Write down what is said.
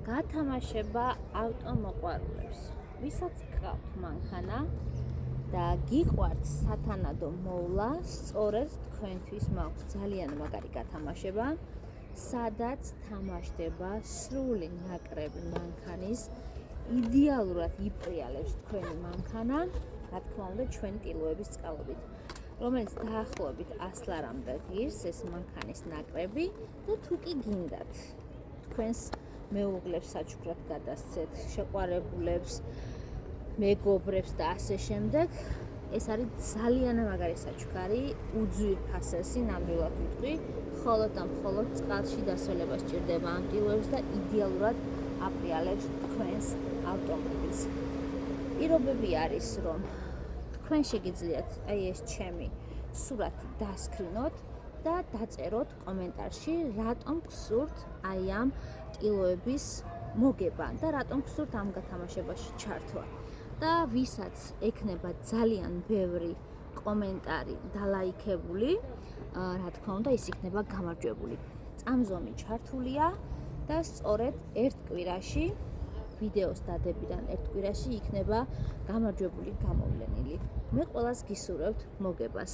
გათამაშება ავტომოყვარულებს, ვისაც გყავთ მანქანა და გიყვართ სათანადო მოვლა, სწორედ თქვენთვის მაქვს ძალიან მაგარი გათამაშება, სადაც თამაშდება სრული ნაკრები მანქანის, იდეალურად იპრიალებს თქვენი მანქანა, რა თქმა უნდა, ჩვენი ტილოების წყალობით, რომელიც დაახლოებით 100 ლარამდე ღირს ეს მანქანის ნაკრები და თუ კი გინდათ თქვენს მეუღლებს საჩუქრად გადასცეთ, შეყვარებულებს, მეგობრებს და ასე შემდეგ. ეს არის ძალიან მაგარი საჩუქარი, უძვირფასესი, ნამდვილად ვიტყვი, მხოლოდ და მხოლოდ წყალში დასოლება სჭირდება ამ ტილოებს და იდეალურად აპრიალებს თქვენს ავტომობილს. პირობები არის, რომ თქვენ შეგიძლიათ აი ეს ჩემი სურათი დასკრინოთ და დაწეროთ კომენტარში, რატომ გსურთ აი ამ ტილოების მოგება და რატომ გსურთ ამ გათამაშებაში ჩართვა. და ვისაც ექნება ძალიან ბევრი კომენტარი დალაიქებული, რა თქმა უნდა, ის იქნება გამარჯვებული. წამზომი ჩართულია და სწორედ ერთ კვირაში, ვიდეოს დადებიდან ერთ კვირაში იქნება გამარჯვებული გამოვლენილი. მე ყველას გისურვებთ მოგებას.